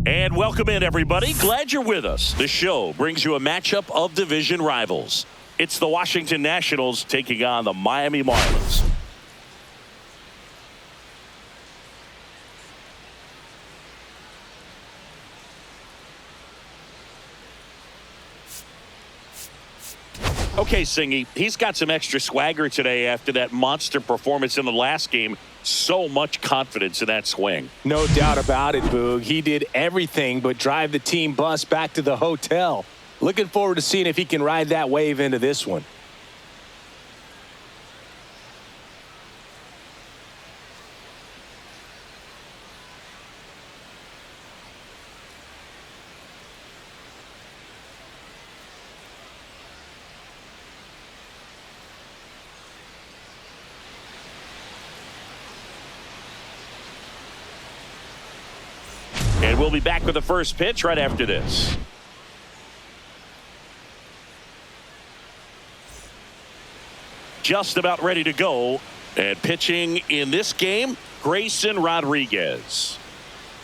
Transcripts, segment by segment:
And welcome in, everybody. Glad you're with us. The show brings you a matchup of division rivals. It's the Washington Nationals taking on the Miami Marlins. Okay, Singy, he's got some extra swagger today after that monster performance in the last game. So much confidence in that swing. No doubt about it, Boog. He did everything but drive the team bus back to the hotel. Looking forward to seeing if he can ride that wave into this one. And we'll be back with the first pitch right after this. Just about ready to go. And pitching in this game, Grayson Rodriguez.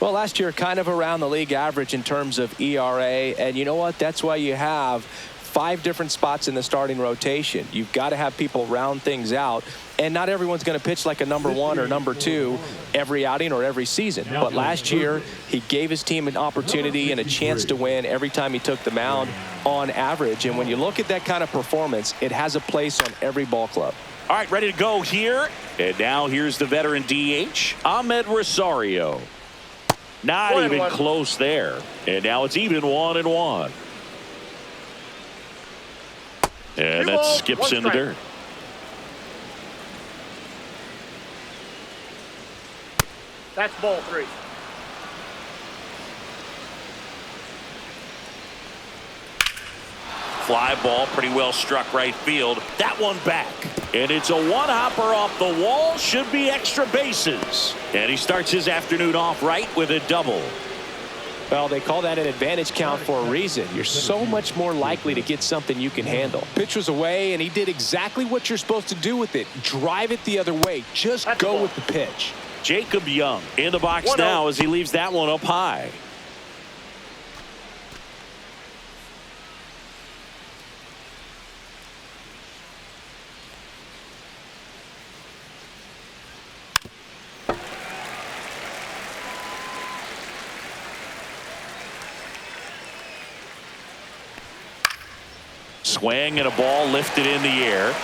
Well, last year kind of around the league average in terms of ERA. And you know what? That's why you have 5 different spots in the starting rotation. You've got to have people round things out. And not everyone's going to pitch like a number 1 or number 2 every outing or every season. But last year, he gave his team an opportunity and a chance to win every time he took the mound on average. And when you look at that kind of performance, it has a place on every ball club. All right, ready to go here. And now here's the veteran DH, Ahmed Rosario. Not even close there. And now it's even 1-1. And that skips in the dirt. That's ball 3. Fly ball, pretty well struck right field. That one back. And it's a one-hopper off the wall. Should be extra bases. And he starts his afternoon off right with a double. Well, they call that an advantage count for a reason. You're so much more likely to get something you can handle. Pitch was away, and he did exactly what you're supposed to do with it. Drive it the other way. Just go with the pitch. Jacob Young in the box now as he leaves that one up high. Swing and a ball lifted in the air.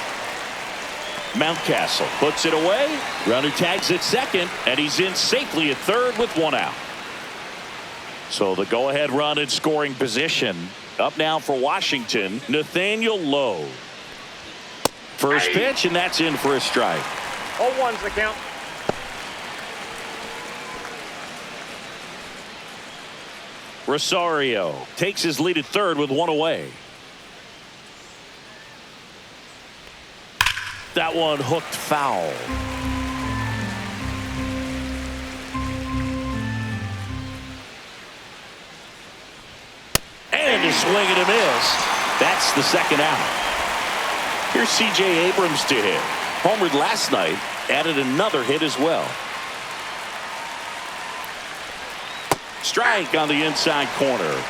Mountcastle puts it away. Runner tags at second, and he's in safely at third with 1 out. So the go-ahead run in scoring position. Up now for Washington, Nathaniel Lowe. First pitch, and that's in for a strike. 0-1's the count. Rosario takes his lead at third with 1 away. That one hooked foul. And a swing and a miss. That's the second out. Here's C.J. Abrams to hit. Homered last night, added another hit as well. Strike on the inside corner.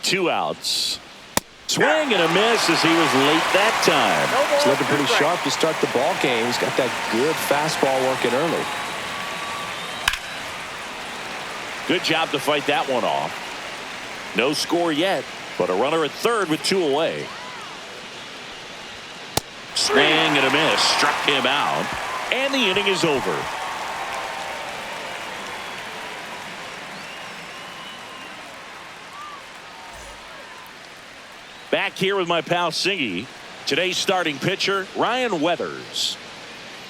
Two outs. Swing and a miss as he was late that time. He's looking pretty sharp to start the ball game. He's got that good fastball working early. Good job to fight that one off. No score yet, but a runner at third with 2 away. Swing and a miss. Struck him out. And the inning is over. Back here with my pal Singy. Today's starting pitcher, Ryan Weathers.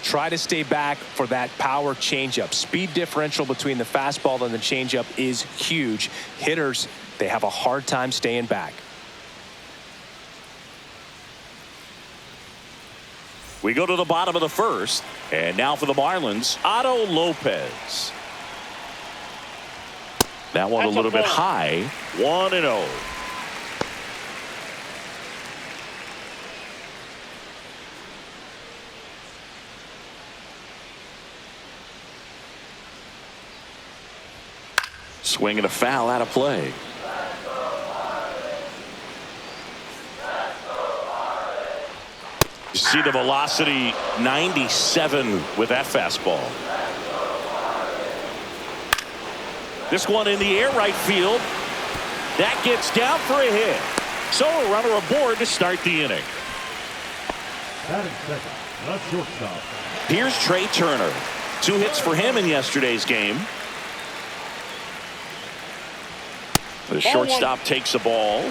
Try to stay back for that power changeup. Speed differential between the fastball and the changeup is huge. Hitters, they have a hard time staying back. We go to the bottom of the first. And now for the Marlins, Otto Lopez. That one a little bit high. 1-0. Swing and a foul out of play. You see the velocity 97 with that fastball. This one in the air right field. That gets down for a hit. So a runner aboard to start the inning. Batting second, the shortstop. Here's Trey Turner. 2 hits for him in yesterday's game. The shortstop takes a ball.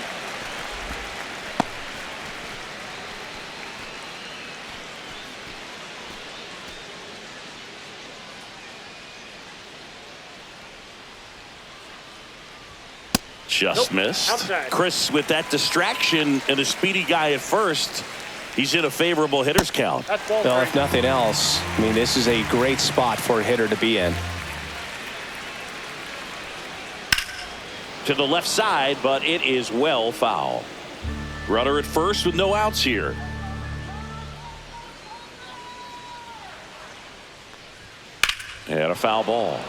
Just missed. Outside. Chris with that distraction and a speedy guy at first. He's in a favorable hitter's count. That's ball Well, 3. if nothing else, I mean, this is a great spot for a hitter to be in. To the left side, but it is well foul. Runner at first with no outs here. And a foul ball.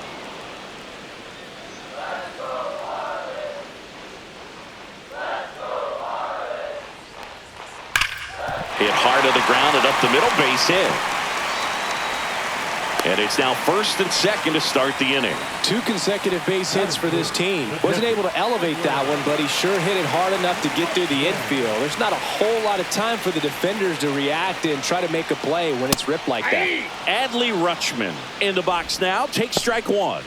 Hit hard to the ground and up the middle, base hit. And it's now first and second to start the inning. 2 consecutive base hits for this team. Wasn't able to elevate that one, but he sure hit it hard enough to get through the infield. There's not a whole lot of time for the defenders to react and try to make a play when it's ripped like that. Adley Rutschman in the box now. Takes strike 1.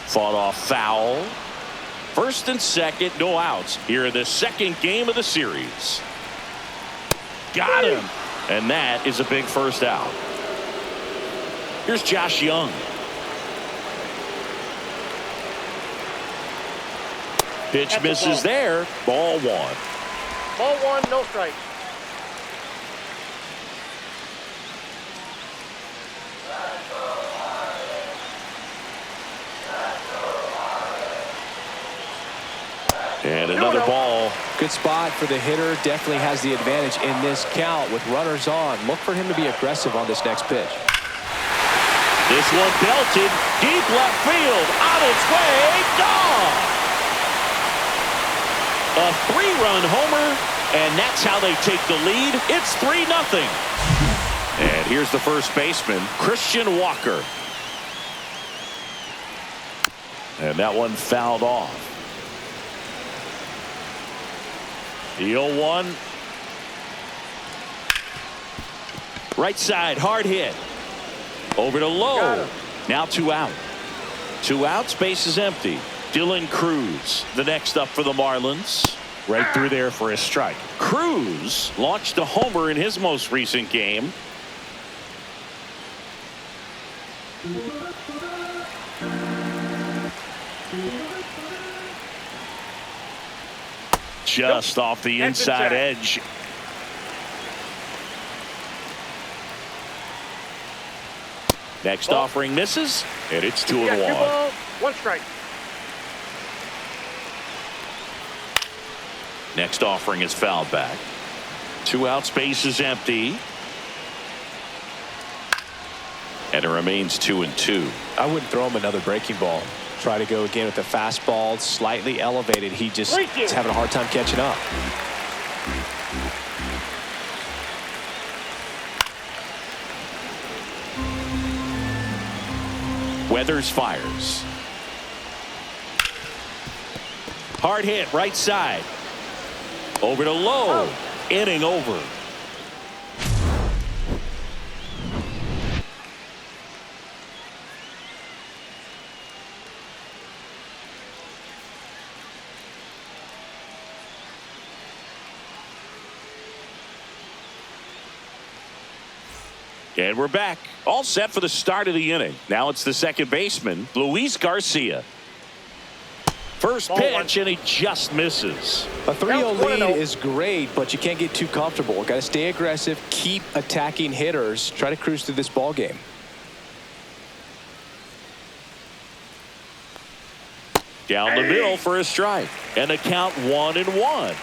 Fought off foul. First and second, no outs here in the second game of the series. Got him. And that is a big first out. Here's Josh Young. Pitch misses there. Ball 1. Ball 1, no strike. And another ball. Good spot for the hitter. Definitely has the advantage in this count with runners on. Look for him to be aggressive on this next pitch. This one belted deep left field. On its way. Gone. A 3-run homer. And that's how they take the lead. It's 3-0. And here's the first baseman, Christian Walker. And that one fouled off. The 0-1. Right side, hard hit. Over to low. Now 2 out. 2 outs, base is empty. Dylan Cruz, the next up for the Marlins. Right through there for a strike. Cruz launched a homer in his most recent game. Just off the inside edge. Next offering misses, and it's 2-1. 2 balls, 1 strike. Next offering is fouled back. 2 outs, base is empty. And it remains 2-2. I wouldn't throw him another breaking ball. Try to go again with the fastball, slightly elevated. He just is having a hard time catching up. Weathers fires. Hard hit right side. Over to low. Inning over. And we're back. All set for the start of the inning. Now it's the second baseman, Luis Garcia. First pitch, and he just misses. A 3-0 lead is great, but you can't get too comfortable. Got to stay aggressive, keep attacking hitters, try to cruise through this ball game. Down the middle for a strike. And the count 1-1.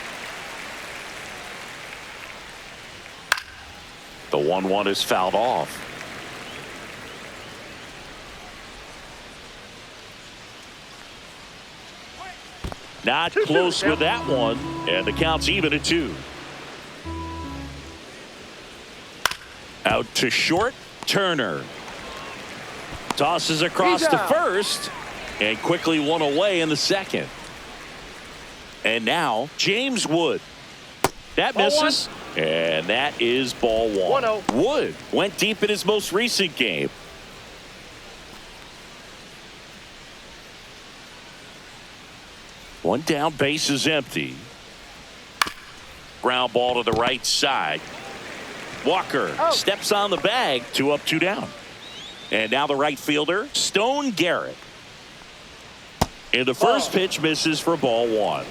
The 1-1 is fouled off. Not close with that one. And the count's even at 2. Out to short. Turner tosses across to first. And quickly one away in the second. And now James Wood. That misses. And that is ball 1. 1-0. Wood went deep in his most recent game. One down, base is empty. Ground ball to the right side. Walker steps on the bag. 2 up, 2 down. And now the right fielder, Stone Garrett. And the first pitch misses for ball 1.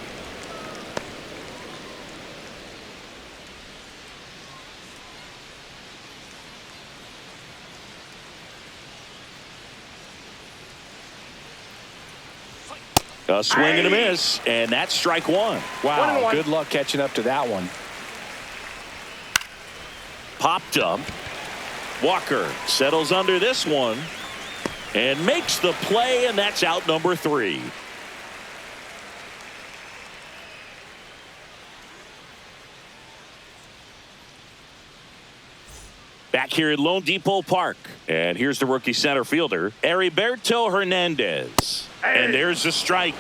A swing and a miss, and that's strike 1. Wow, good luck catching up to that one. Popped up. Walker settles under this one and makes the play, and that's out number 3. Back here at Lone Depot Park, and here's the rookie center fielder, Heriberto Hernandez. And there's the strike.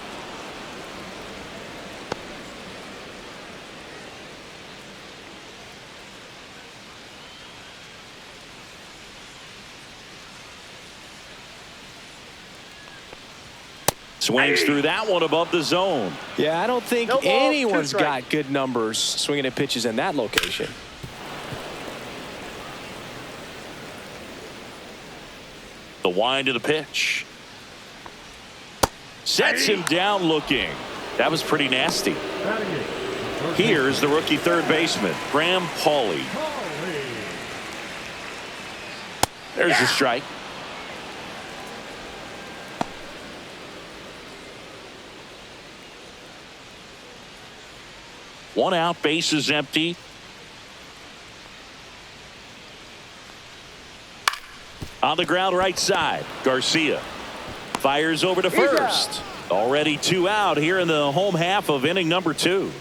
Swings through that one above the zone. Yeah, I don't think anyone's got good numbers swinging at pitches in that location. The wind of the pitch. Sets him down looking. That was pretty nasty. Here's the rookie third baseman, Graham Pauley. There's the strike. One out, base is empty. On the ground right side, Garcia fires over to first. Already 2 out here in the home half of inning number 2.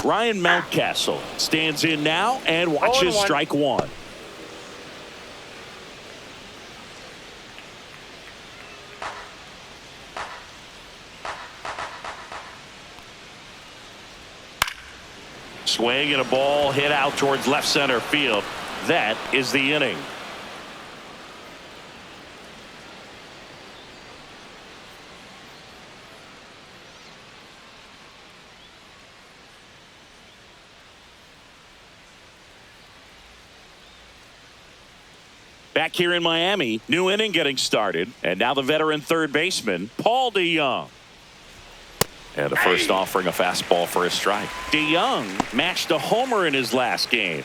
Ryan Mountcastle stands in now and watches strike 1. Swing and a ball hit out towards left center field. That is the inning. Back here in Miami, new inning getting started, and now the veteran third baseman, Paul DeJong. And the first offering a fastball for a strike. DeJong matched a homer in his last game.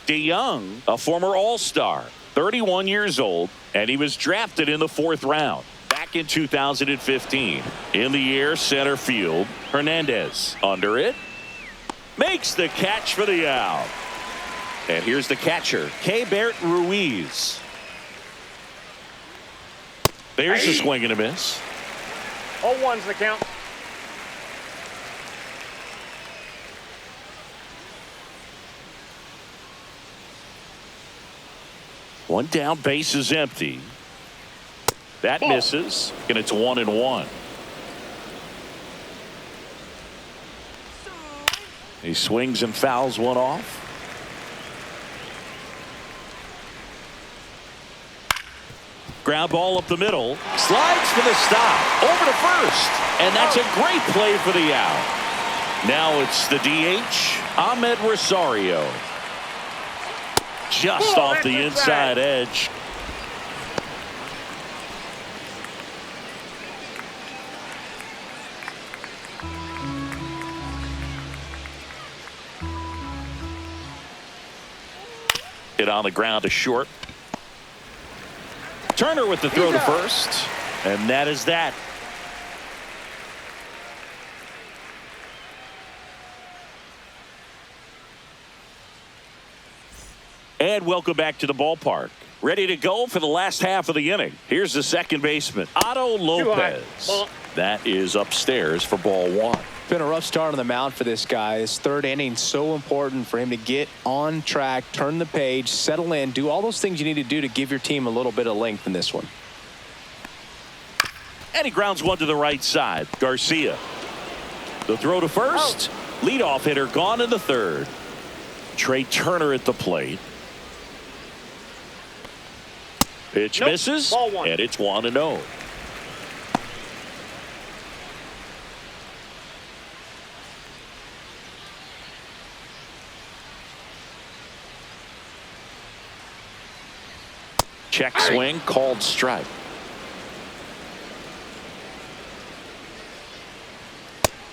DeJong, a former All-Star, 31 years old, and he was drafted in the 4th round back in 2015. In the air, center field, Hernandez under it, makes the catch for the out. And here's the catcher, Keibert Ruiz. There's the swing and a miss. 0-1's the count. One down, base is empty. That misses, and it's 1-1. He swings and fouls one off. Ground ball up the middle. Slides for the stop. Over to first. And that's a great play for the out. Now it's the DH, Ahmed Rosario. Just off the inside edge. Hit on the ground to short. Turner with the throw to first. And that is that. And welcome back to the ballpark. Ready to go for the last half of the inning. Here's the second baseman, Otto Lopez. That is upstairs for ball one. Been a rough start on the mound for this guy. His third inning, so important for him to get on track, turn the page, settle in, do all those things you need to do to give your team a little bit of length in this one. And he grounds one to the right side. Garcia. The throw to first. Leadoff hitter gone in the third. Trey Turner at the plate. Pitch misses, and it's 1-0. Check swing, called strike.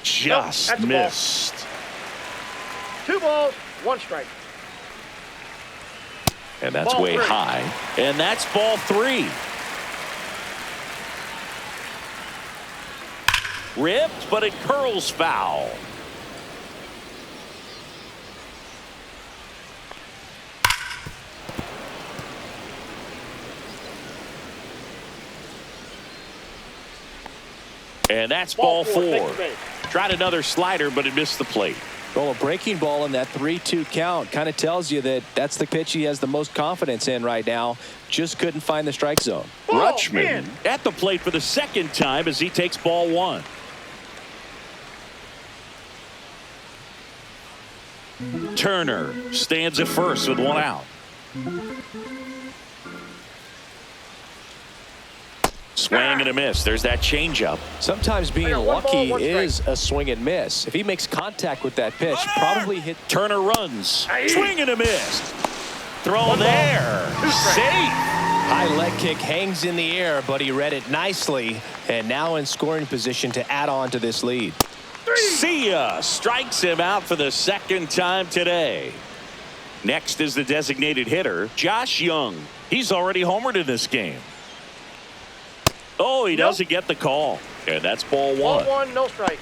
Just missed. 2 balls, 1 strike. And that's way high. And that's ball 3. Ripped, but it curls foul. And that's ball 4. Tried another slider, but it missed the plate. Well, a breaking ball in that 3-2 count kind of tells you that that's the pitch he has the most confidence in right now. Just couldn't find the strike zone. Rutschman at the plate for the second time as he takes ball 1. Turner stands at first with 1 out. Swing and a miss. There's that changeup. Sometimes being lucky is a swing and miss. If he makes contact with that pitch, probably hit. Turner runs. Swing and a miss. Throw there. Safe. High leg kick hangs in the air, but he read it nicely. And now in scoring position to add on to this lead. Sia strikes him out for the second time today. Next is the designated hitter, Josh Young. He's already homered in this game. Oh, he doesn't get the call. And that's ball 1. Ball 1, no strikes.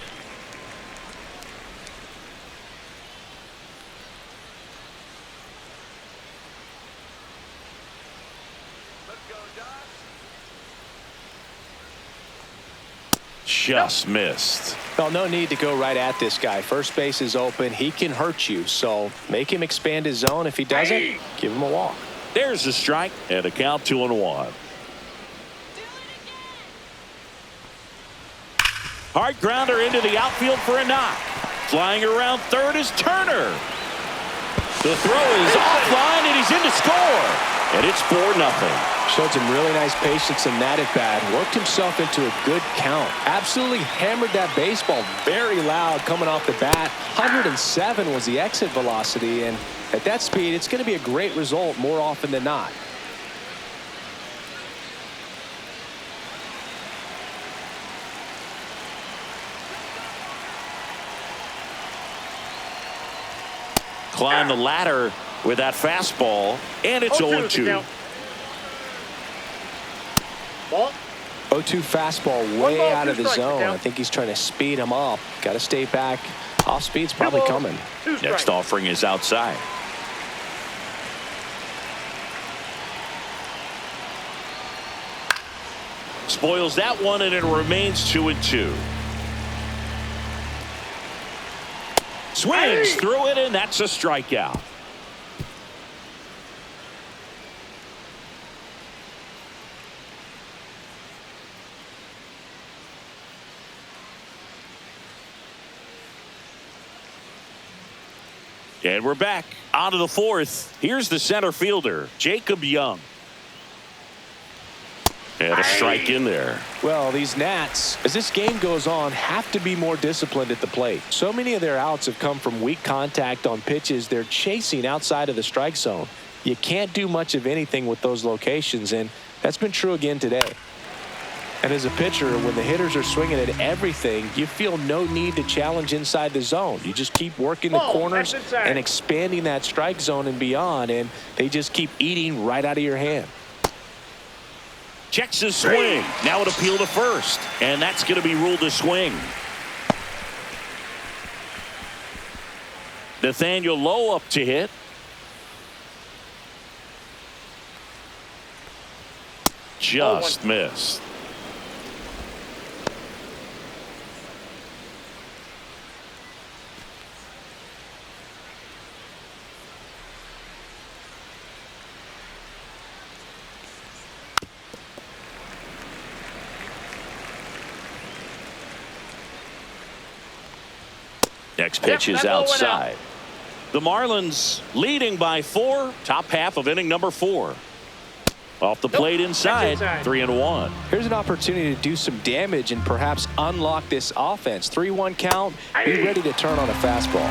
Just missed. Well, no need to go right at this guy. First base is open. He can hurt you. So make him expand his zone. If he doesn't, give him a walk. There's the strike and a count 2-1. Hard grounder into the outfield for a knock. Flying around third is Turner. The throw is offline and he's in to score. And it's 4-0. Showed some really nice patience in that at bat. Worked himself into a good count. Absolutely hammered that baseball very loud coming off the bat. 107 was the exit velocity. And at that speed, it's going to be a great result more often than not. Climb the ladder with that fastball, and it's 0-2. Ball. 0-2 fastball way out of the zone. I think he's trying to speed him up. Got to stay back. Off speed's probably coming. Next offering is outside. Spoils that one, and it remains 2-2. Swings through it, and that's a strikeout. And we're back on to the fourth. Here's the center fielder, Jacob Young. And a strike in there. Well, these Nats, as this game goes on, have to be more disciplined at the plate. So many of their outs have come from weak contact on pitches they're chasing outside of the strike zone. You can't do much of anything with those locations, and that's been true again today. And as a pitcher, when the hitters are swinging at everything, you feel no need to challenge inside the zone. You just keep working the corners and expanding that strike zone and beyond, and they just keep eating right out of your hand. Checks his swing. Now an appeal to first. And that's going to be ruled a swing. Nathaniel Lowe up to hit. Just missed. Next pitch is outside. The Marlins leading by 4. Top half of inning number 4. Off the plate inside. 3-1. Here's an opportunity to do some damage and perhaps unlock this offense. 3-1 count. Be ready to turn on a fastball.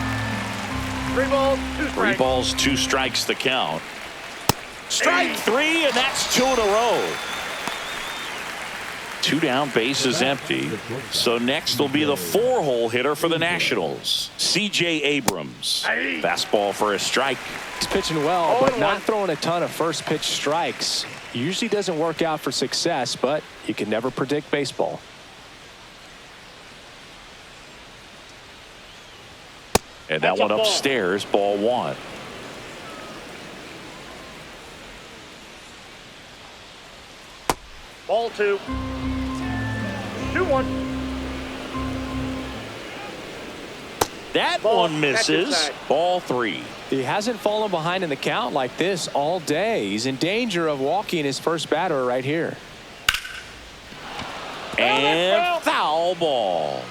3 balls, 2 strikes. 3 balls, 2 strikes the count. Strike 3, and that's 2 in a row. 2 down, bases empty. So next will be the 4-hole hitter for the Nationals, C.J. Abrams. Fastball for a strike. He's pitching well, but not throwing a ton of first pitch strikes. Usually doesn't work out for success, but you can never predict baseball. And that one upstairs, ball 1. Ball 2. 2-1. That one misses. Ball 3. He hasn't fallen behind in the count like this all day. He's in danger of walking his first batter right here. And foul ball.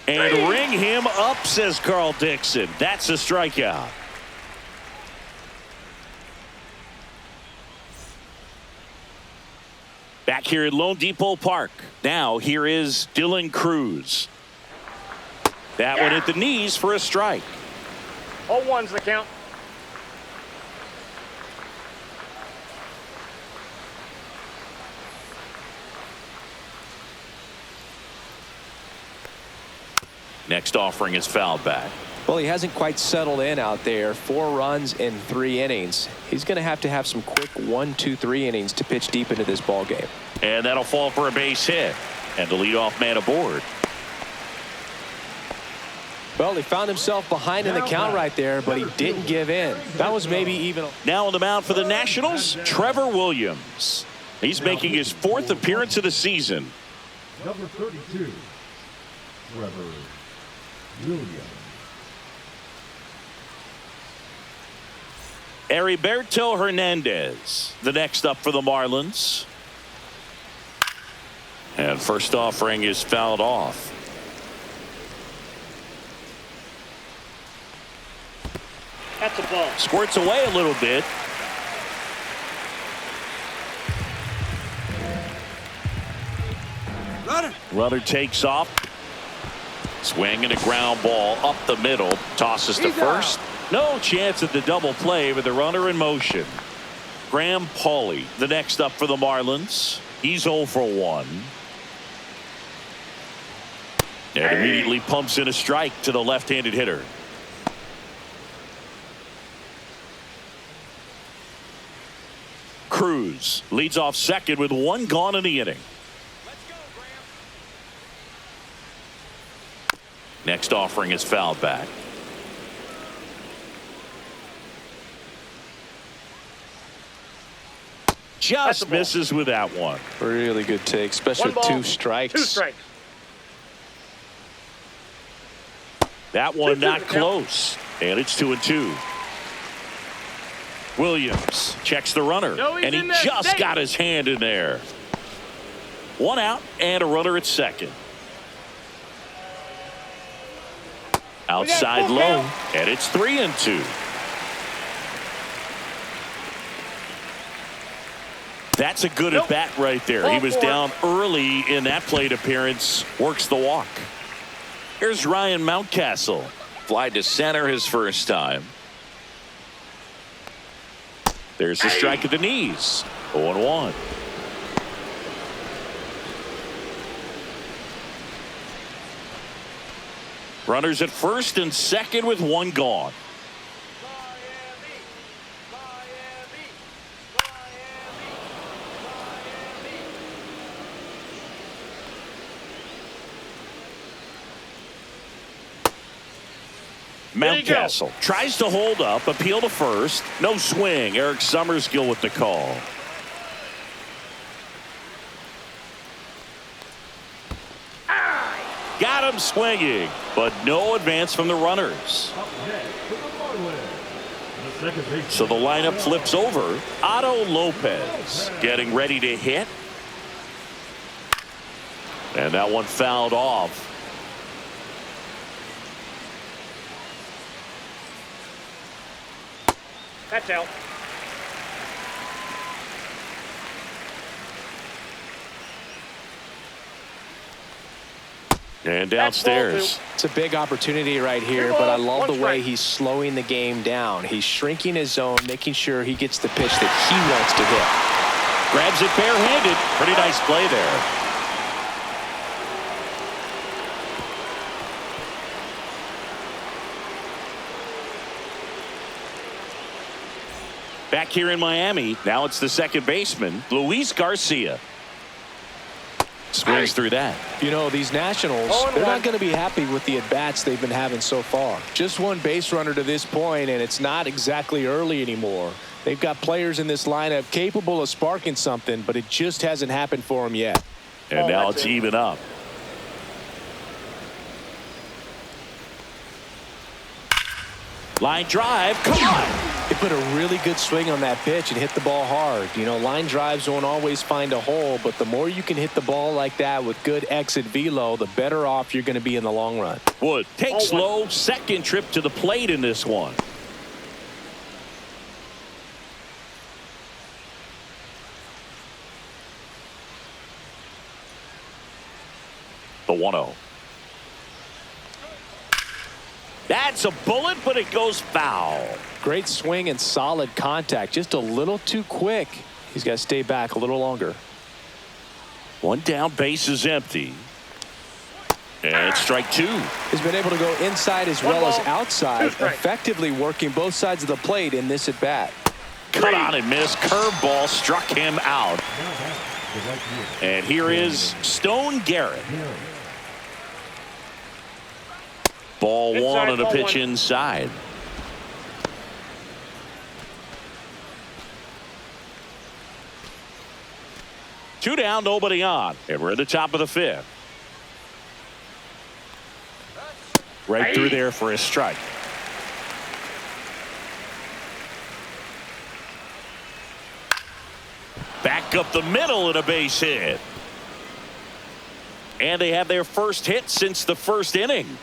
And ring him up, says Carl Dixon. That's a strikeout. Back here at Lone Depot Park. Now here is Dylan Cruz. That one at the knees for a strike. 0-1's the count. Next offering is fouled back. Well, he hasn't quite settled in out there. 4 runs in 3 innings. He's going to have some quick 1, 2, 3 innings to pitch deep into this ball game. And that'll fall for a base hit. And the leadoff man aboard. Well, he found himself behind in the count right there, but he didn't give in. That was maybe even. Now on the mound for the Nationals, Trevor Williams. He's making his 4th appearance of the season. Number 32, Trevor Williams. Heriberto Hernandez, the next up for the Marlins. And first offering is fouled off. That's a ball. Squirts away a little bit. Runner takes off. Swing and a ground ball up the middle. Tosses to first. No chance at the double play with the runner in motion. Graham Pauley, the next up for the Marlins. He's 0 for 1. And immediately pumps in a strike to the left-handed hitter. Cruz leads off second with 1 gone in the inning. Next offering is fouled back. Just misses with that one. Really good take, especially with 2 strikes. 2 strikes. That one not close. And it's 2-2. Williams checks the runner, No, he's and he in there. just Stay. got his hand in there. 1 out and a runner at second. Outside full low, count. and it's 3-2. That's a good at bat right there. He was down early in that plate appearance. Works the walk. Here's Ryan Mountcastle. Fly to center his first time. There's a strike at the knees. 0-1. Runners at first and second with 1 gone. Mountcastle tries to hold up, appeal to first. No swing. Eric Summerskill with the call. Got him swinging, but no advance from the runners. Up next for the Marlins, the second baseman. So the lineup flips over. Otto Lopez getting ready to hit. And that one fouled off. That's out. And downstairs. It's a big opportunity right here, but I love the way he's slowing the game down. He's shrinking his zone, making sure he gets the pitch that he wants to hit. Grabs it barehanded. Pretty nice play there. Back here in Miami, now it's the second baseman, Luis Garcia. Swings through that. You know, these Nationals, they're not going to be happy with the at-bats they've been having so far. Just 1 base runner to this point, and it's not exactly early anymore. They've got players in this lineup capable of sparking something, but it just hasn't happened for them yet. And now it's even up. Line drive, come on! He put a really good swing on that pitch and hit the ball hard. You know, line drives won't always find a hole, but the more you can hit the ball like that with good exit velo, the better off you're going to be in the long run. Wood takes low, second trip to the plate in this one. The 1-0. That's a bullet, but it goes foul. Great swing and solid contact. Just a little too quick. He's got to stay back a little longer. 1 down, base is empty. And strike 2. He's been able to go inside as well as outside, effectively working both sides of the plate in this at bat. Cut on and miss. Curveball struck him out. And here is Stone Garrett. Ball 1 on a pitch inside. Two down, nobody on. And we're at the top of the 5th. Right through there for a strike. Back up the middle and a base hit. And they have their first hit since the first inning.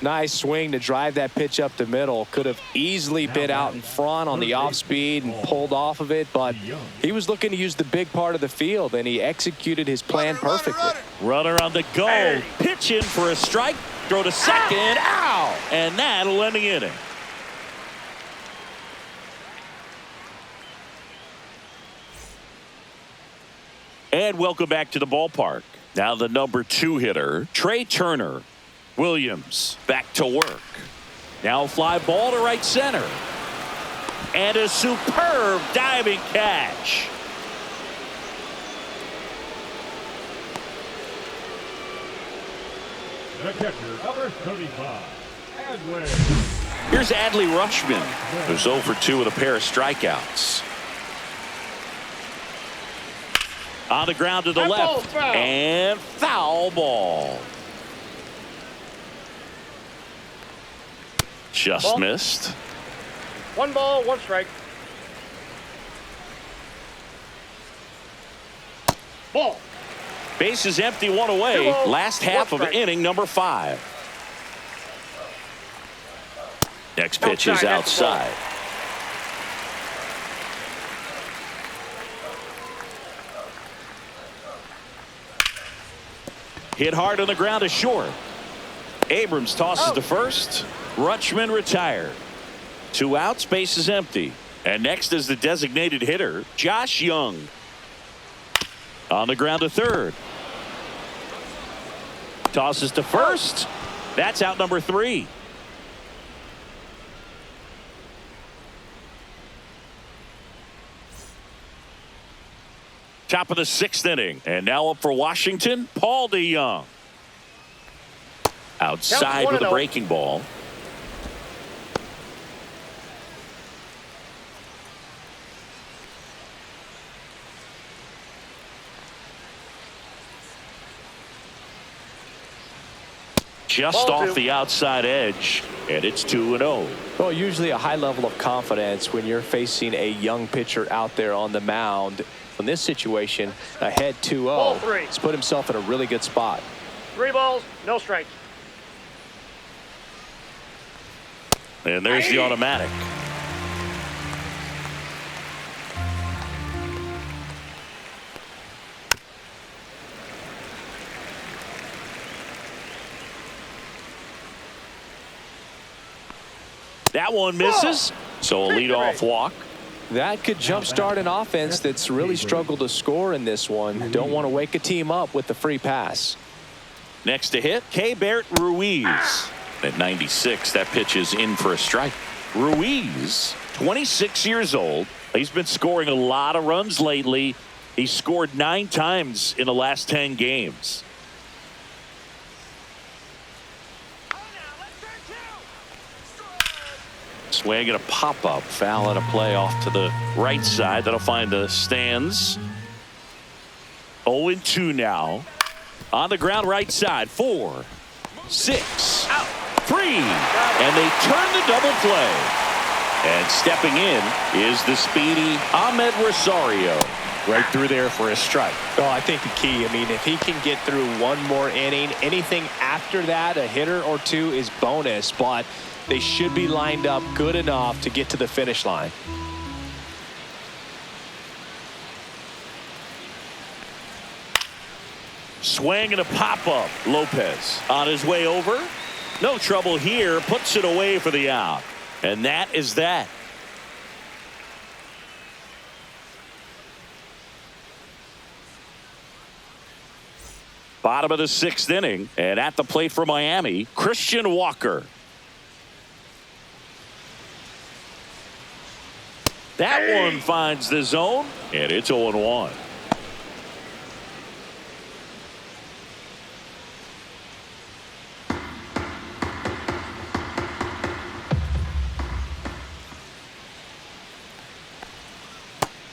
Nice swing to drive that pitch up the middle. Could have easily been out in front on the off speed and pulled off of it, but he was looking to use the big part of the field, and he executed his plan perfectly. Runner on the go. Pitch in for a strike. Throw to second. Ow! And that'll end the inning. And welcome back to the ballpark. Now the number 2 hitter, Trey Turner. Williams back to work. Now fly ball to right center. And a superb diving catch. The catcher, number 35, Adley. Here's Adley Rutschman, who's 0 for 2 with a pair of strikeouts. On the ground to the left. And foul ball. Just missed. 1 ball, 1 strike. Ball. Base is empty, 1 away. 2 balls, Last half 1 of strike. inning number 5. Next pitch is outside. Hit hard on the ground to short. Abrams tosses to first. Rutschman retired. 2 outs, base is empty. And next is the designated hitter, Josh Young. On the ground to third. Tosses to first. That's out number 3. Top of the 6th inning. And now up for Washington, Paul DeYoung. Outside with a breaking ball. Just Ball off 2. the outside edge, and it's 2-0. Well, usually a high level of confidence when you're facing a young pitcher out there on the mound. In this situation, ahead 2-0. Ball 3. He's put himself in a really good spot. 3 balls, no strikes. And there's the automatic. That one misses. So a leadoff walk. That could jumpstart an offense that's really struggled to score in this one. Don't want to wake a team up with the free pass. Next to hit, Keibert Ruiz. At 96, that pitch is in for a strike. Ruiz, 26 years old. He's been scoring a lot of runs lately. He scored 9 times in the last 10 games. Swing and a pop-up. Foul and a play off to the right side. That'll find the stands. 0-2 now. On the ground right side. 4, 6, 3. And they turn the double play. And stepping in is the speedy Ahmed Rosario. Right through there for a strike. Oh, I think the key, I mean, if he can get through one more inning, anything after that, a hitter or 2 is bonus. But they should be lined up good enough to get to the finish line. Swing and a pop-up. Lopez on his way over. No trouble here. Puts it away for the out. And that is that. Bottom of the 6th inning. And at the plate for Miami, Christian Walker. That one finds the zone, and it's 0-1.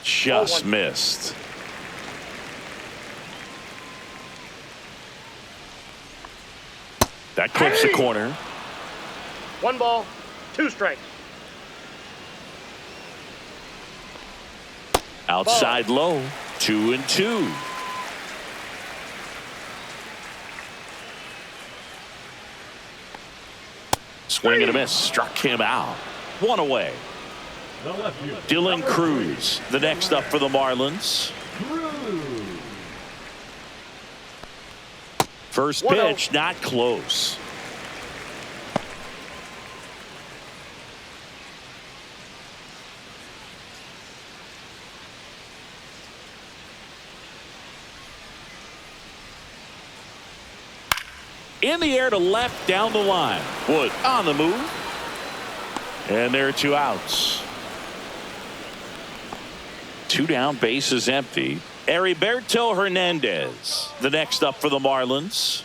Just missed. That clips the corner. 1 ball, 2 strikes. Outside low. 2-2. Swing and a miss. Struck him out. 1 away. The left fielder, Dylan number Cruz, the next up for the Marlins. 3, Cruz. First 1-0. pitch, not close. In the air to left, down the line. Wood on the move. And there are 2 outs. 2 down, base is empty. Heriberto Hernandez, the next up for the Marlins.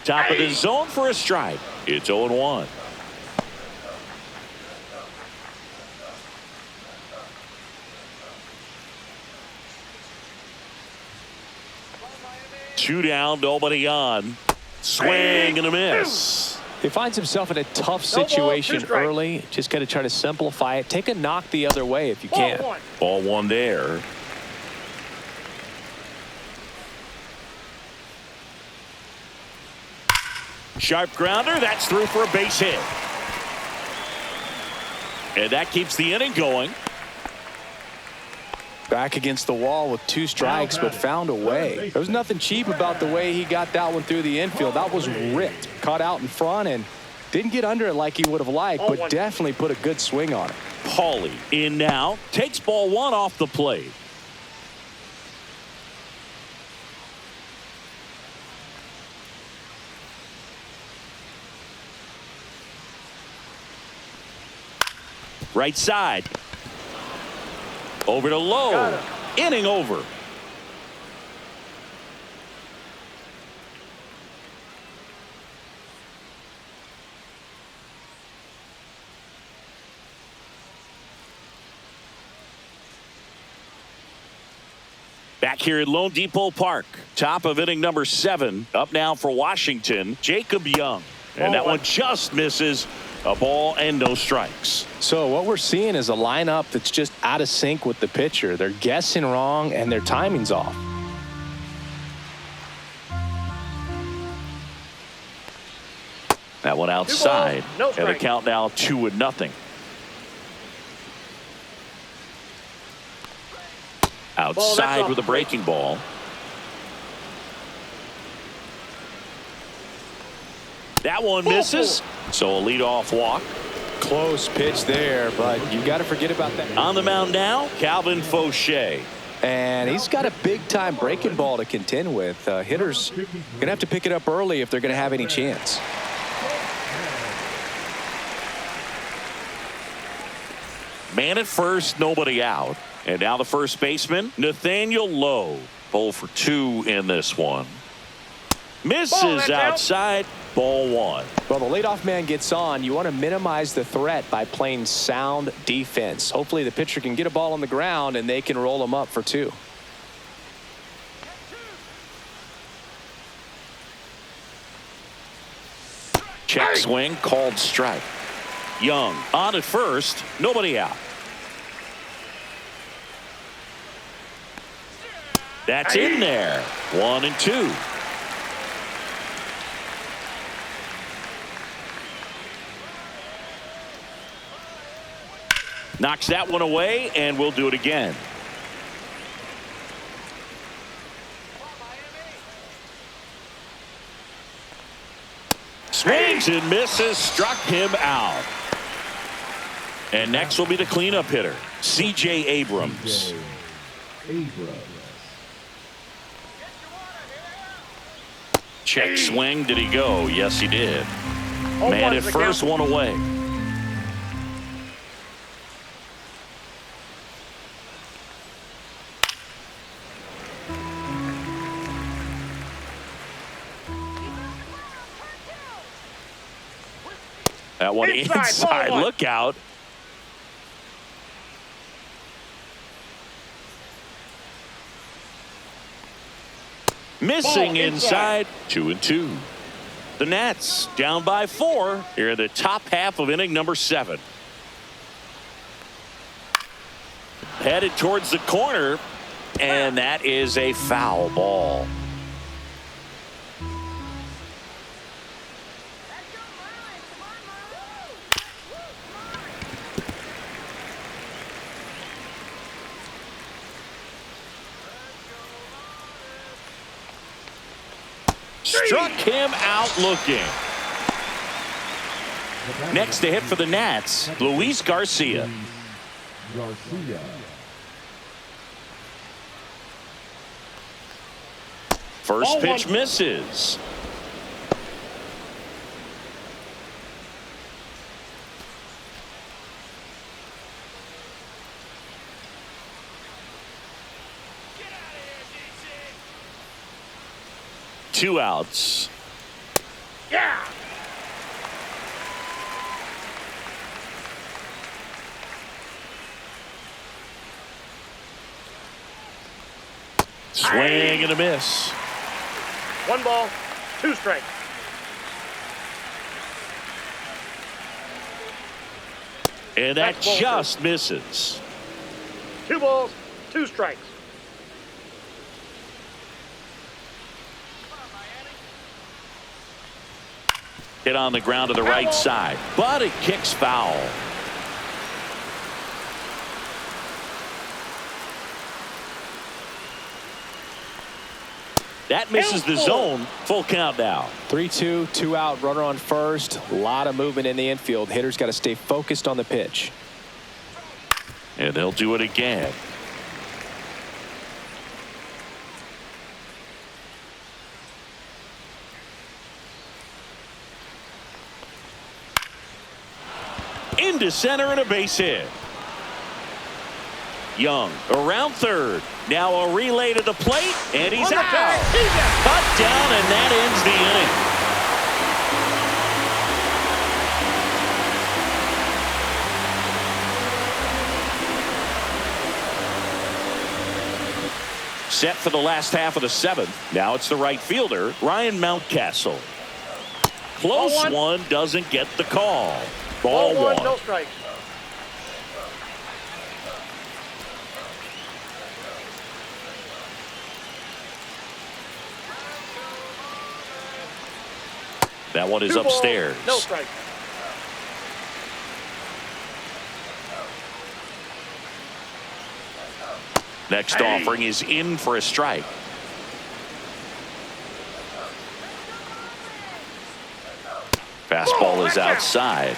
Top of the zone for a strike. It's 0-1. Two down, nobody on. Swing and a miss. He finds himself in a tough No ball, situation 2 strikes. early. Just got to try to simplify it. Take a knock the other way if you Ball can. 1. Ball 1 there. Sharp grounder. That's through for a base hit. And that keeps the inning going. Back against the wall with 2 strikes, but found a way. There was nothing cheap about the way he got that one through the infield. That was ripped. Caught out in front and didn't get under it like he would have liked, but definitely put a good swing on it. Paulie in now. Takes ball 1 off the plate. Right side. Over to Lowe. Inning over. Back here at Lone Depot Park. Top of inning number 7. Up now for Washington, Jacob Young. And that one just misses. A ball and no strikes. So what we're seeing is a lineup that's just out of sync with the pitcher. They're guessing wrong and their timing's off. That one outside. No and the strike. count now 2-0. Outside with a breaking ball. That one misses. So a leadoff walk. Close pitch there, but you got to forget about that. On the mound now, Calvin Fauché. And he's got a big-time breaking ball to contend with. Hitters going to have to pick it up early if they're going to have any chance. Man at first, nobody out. And now the first baseman, Nathaniel Lowe. 0 for 2 in this one. Misses outside. Ball 1. Well, the leadoff man gets on. You want to minimize the threat by playing sound defense. Hopefully the pitcher can get a ball on the ground and they can roll him up for 2. Check swing, called strike. Young on at first, nobody out. That's in there. 1-2. Knocks that one away, and we'll do it again. Swings and misses, struck him out. And next will be the cleanup hitter, C.J. Abrams. Check swing, did he go? Yes, he did. Man at first, one away. That one inside. Look out. Missing inside. 2-2. The Nats down by 4 here in the top half of inning number 7. Headed towards the corner, and that is a foul ball. Struck him out looking. Next to hit for the Nats, Luis Garcia. First pitch misses. Two outs. Yeah. Swing and a miss. 1 ball, 2 strikes. And that That's ball just misses. 2 balls, 2 strikes. Hit on the ground to the right side, but it kicks foul. That misses the zone. Full count now. 3-2, 2 out, runner on first. A lot of movement in the infield. Hitter's got to stay focused on the pitch. And they'll do it again. Into center and a base hit. Young around third. Now a relay to the plate, and he's out. Cut down, and that ends the inning. Set for the last half of the 7th. Now it's the right fielder, Ryan Mountcastle. Close one, doesn't get the call. Ball 1, no strikes. That one is 2 balls, upstairs. no strikes. Next offering is in for a strike. Fastball is outside.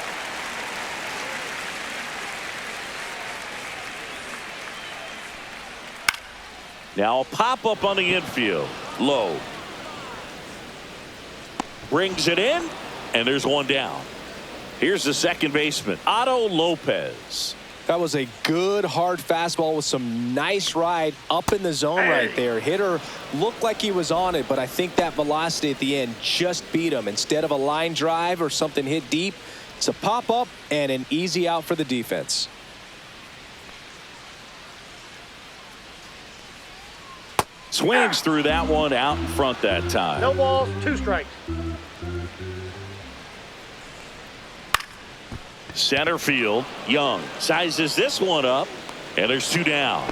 Now a pop up on the infield. Low. Brings it in, and there's one down. Here's the second baseman, Otto Lopez. That was a good hard fastball with some nice ride up in the zone right there. Hitter looked like he was on it, but I think that velocity at the end just beat him. Instead of a line drive or something hit deep, it's a pop up and an easy out for the defense. Swings through that one out in front that time. No balls, 2 strikes. Center field, Young sizes this one up, and there's 2 down.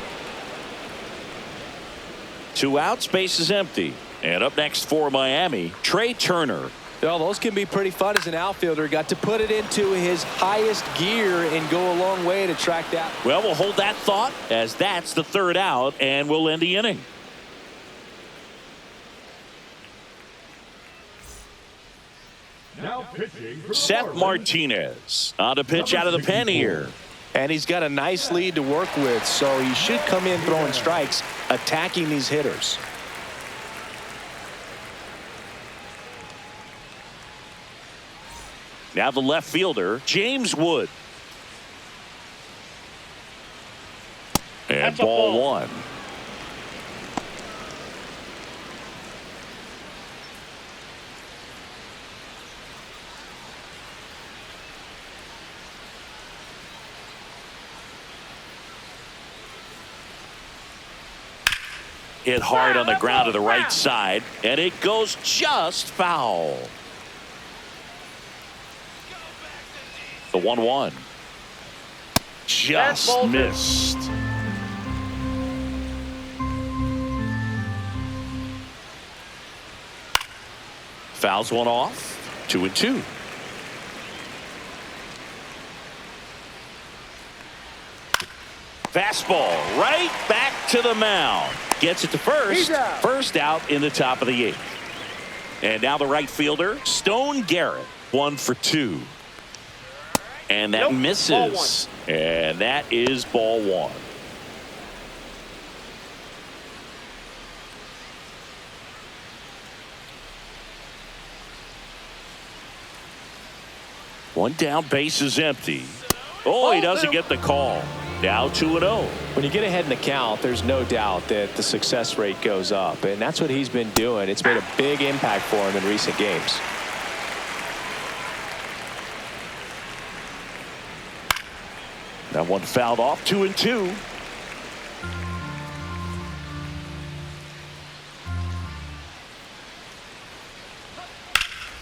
2 outs, base is empty. And up next for Miami, Trey Turner. Well, those can be pretty fun as an outfielder. Got to put it into his highest gear and go a long way to track that. Well, we'll hold that thought as that's the 3rd out, and we'll end the inning. Now pitching for the Seth Marlins, Martinez on to pitch out of the pen here. And he's got a nice lead to work with, so he should come in throwing strikes, attacking these hitters. Now the left fielder, James Wood. And That's a ball ball. 1. Hit hard on the ground to the right side, and it goes just foul. The 1-1. Just missed. Fouls one off. 2-2. Fastball right back to the mound. Gets it to first. First out in the top of the 8th. And now the right fielder, Stone Garrett. 1 for 2. And that misses. And that is ball 1. One down, base is empty. Oh, he doesn't get the call. Now 2-0. When you get ahead in the count, there's no doubt that the success rate goes up, and that's what he's been doing. It's made a big impact for him in recent games. That one fouled off. 2-2.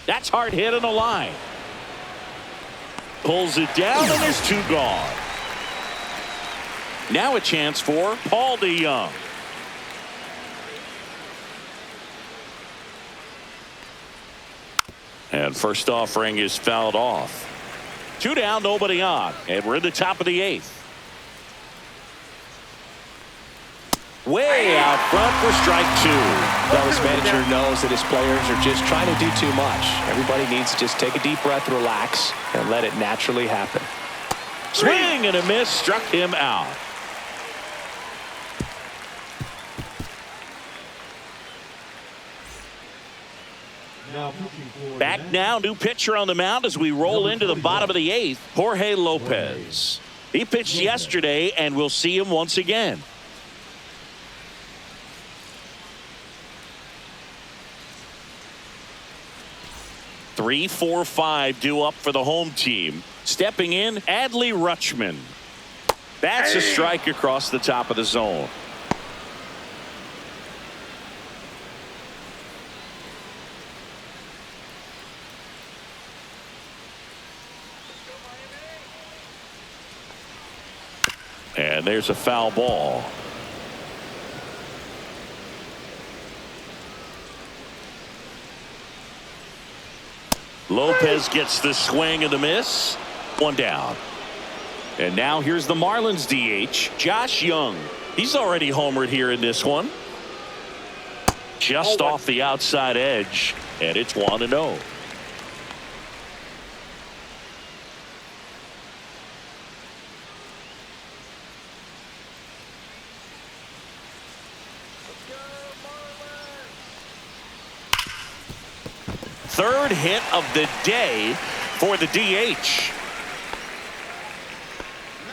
That's hard hit on the line. Pulls it down, and there's 2 gone. Now a chance for Paul DeYoung. And first offering is fouled off. 2 down, nobody on, and we're in the top of the 8th. Way out front for strike 2. Well, this manager knows that his players are just trying to do too much. Everybody needs to just take a deep breath, relax, and let it naturally happen. Swing and a miss, struck him out. Back now, new pitcher on the mound as we roll into the bottom of the 8th, Jorge Lopez. He pitched yesterday, and we'll see him once again. Three, 4, 5 due up for the home team. Stepping in, Adley Rutschman. That's a strike across the top of the zone. And there's a foul ball. Lopez gets the swing and the miss. 1 down. And now here's the Marlins DH, Josh Young. He's already homered here in this one. Just off the outside edge, and it's 1-0. Third hit of the day for the DH.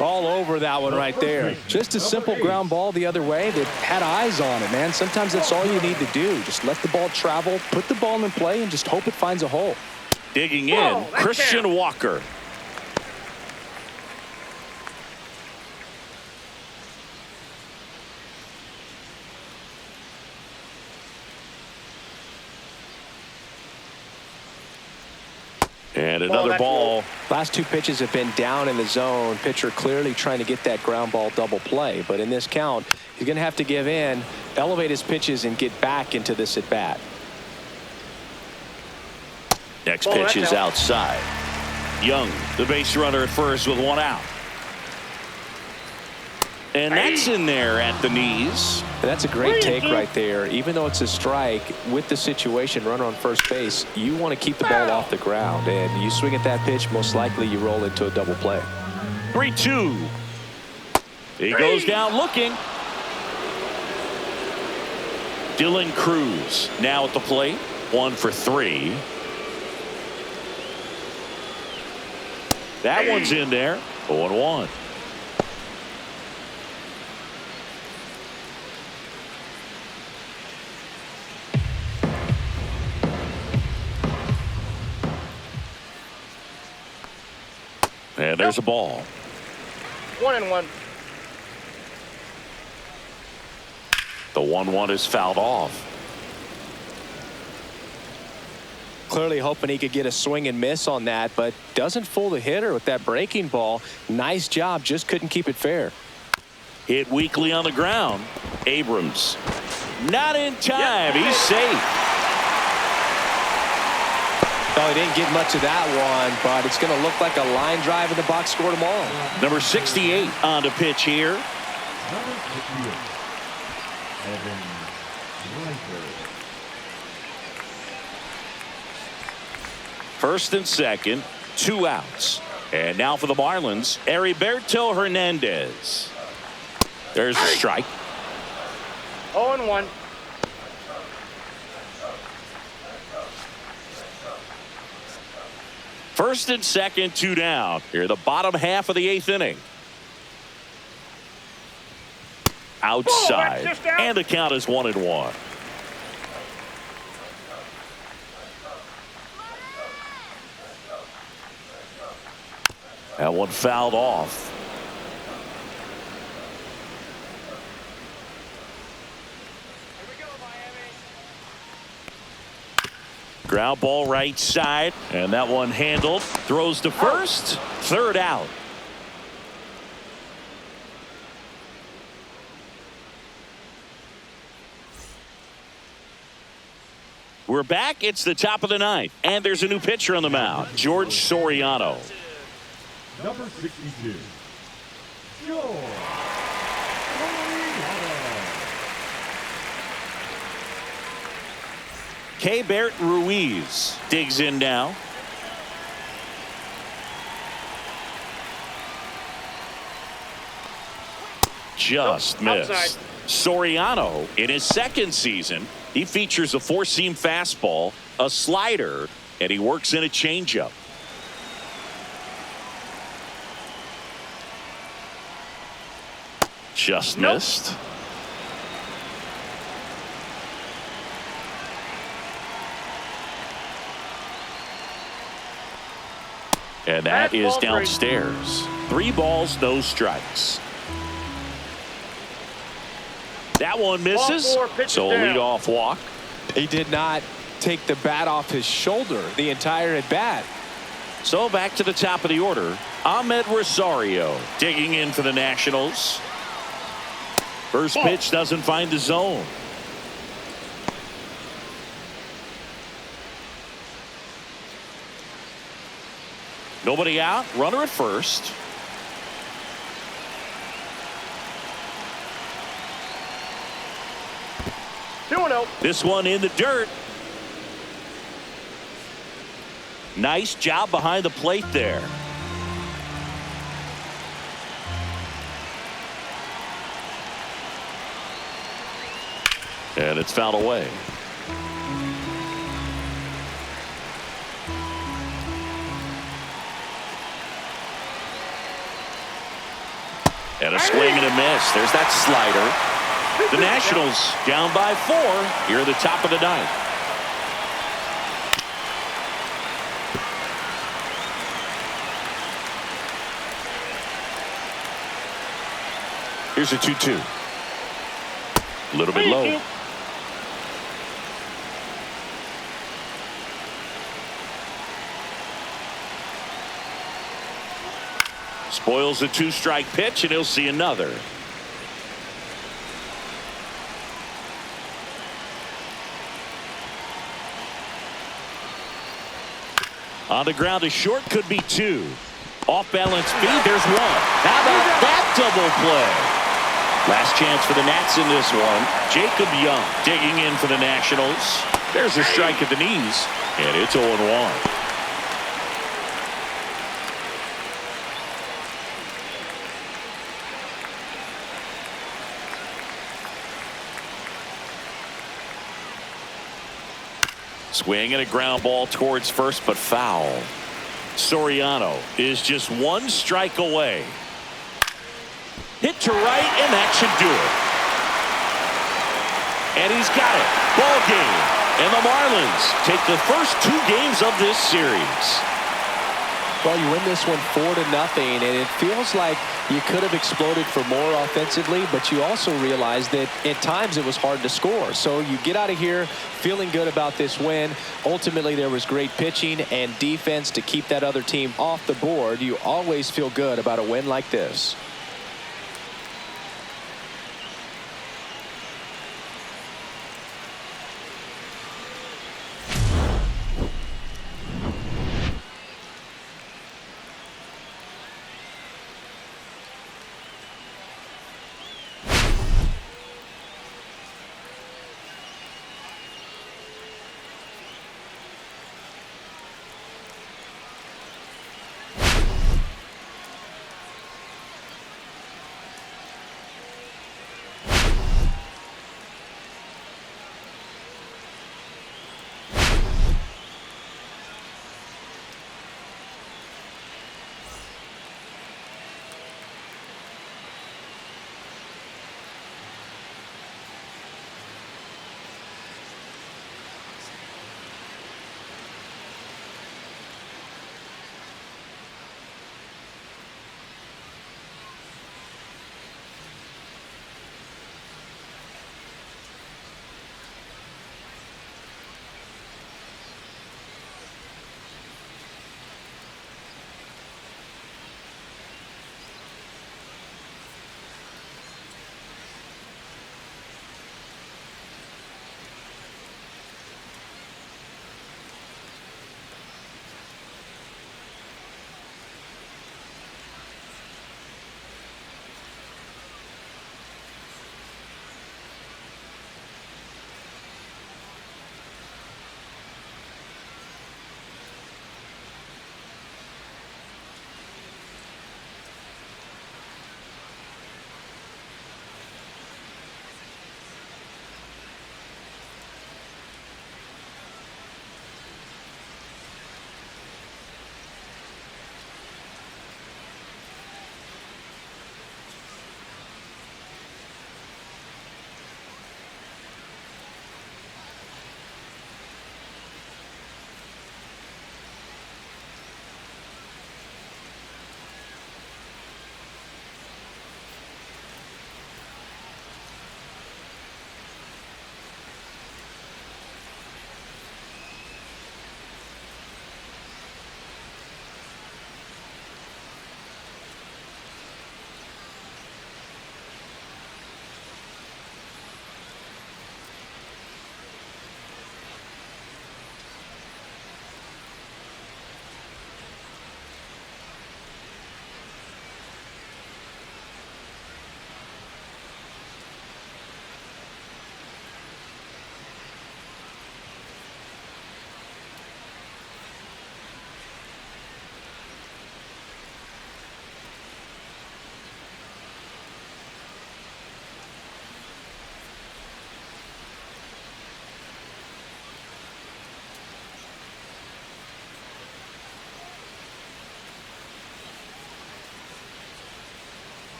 All over that one right there. Just a simple ground ball the other way that had eyes on it, man. Sometimes that's all you need to do. Just let the ball travel, put the ball in play, and just hope it finds a hole. Digging in, Christian Walker. And another ball. Last 2 pitches have been down in the zone. Pitcher clearly trying to get that ground ball double play. But in this count, he's going to have to give in, elevate his pitches, and get back into this at bat. Next pitch is outside. Young, the base runner at first with 1 out. And that's in there at the knees. That's a great take right there. Even though it's a strike, with the situation, runner on first base, you want to keep the ball off the ground. And you swing at that pitch, most likely you roll into a double play. 3-2. He goes down looking. Dylan Cruz now at the plate. 1 for 3. That one's in there. 0-1. And there's a ball. 1-1. The 1-1 is fouled off. Clearly hoping he could get a swing and miss on that, but doesn't fool the hitter with that breaking ball. Nice job, just couldn't keep it fair. Hit weakly on the ground. Abrams. Not in time. He's safe. Oh, he didn't get much of that one, but it's going to look like a line drive in the box score tomorrow. Number 68 on the pitch here. Number 68, Evan Reiter. First and second, 2 outs. And now for the Marlins, Heriberto Hernandez. There's a strike. 0-1. First and second, 2 down. Here the bottom half of the 8th inning. Outside. And the count is 1-1. That one fouled off. Ground ball right side, and that one handled. Throws to first. Third out. We're back. It's the top of the ninth, and there's a new pitcher on the mound, George Soriano. Number 62. George Soriano. Keibert Ruiz digs in now. Just missed. Outside. Soriano, in his second season, he features a four-seam fastball, a slider, and he works in a changeup. Just missed. And that is downstairs. 3 balls, no strikes. That one misses. So a leadoff walk. He did not take the bat off his shoulder the entire at bat. So back to the top of the order. Ahmed Rosario digging in for the Nationals. First pitch doesn't find the zone. Nobody out. Runner at first. This one in the dirt. Nice job behind the plate there. And it's fouled away. And a swing and a miss. There's that slider. The Nationals down by 4 here at the top of the ninth. Here's a 2-2. A little bit low. Spoils a 2-strike pitch, and he'll see another. On the ground to short, could be 2. Off balance feed, there's 1. How about that double play? Last chance for the Nats in this one. Jacob Young digging in for the Nationals. There's a strike at the knees, and it's 0-1. Swing and a ground ball towards first, but foul. Soriano is just 1 strike away. Hit to right, and that should do it. And he's got it. Ball game. And the Marlins take the first 2 games of this series. Well, you win this one 4-0, and it feels like you could have exploded for more offensively, but you also realize that at times it was hard to score. So you get out of here feeling good about this win. Ultimately, there was great pitching and defense to keep that other team off the board. You always feel good about a win like this.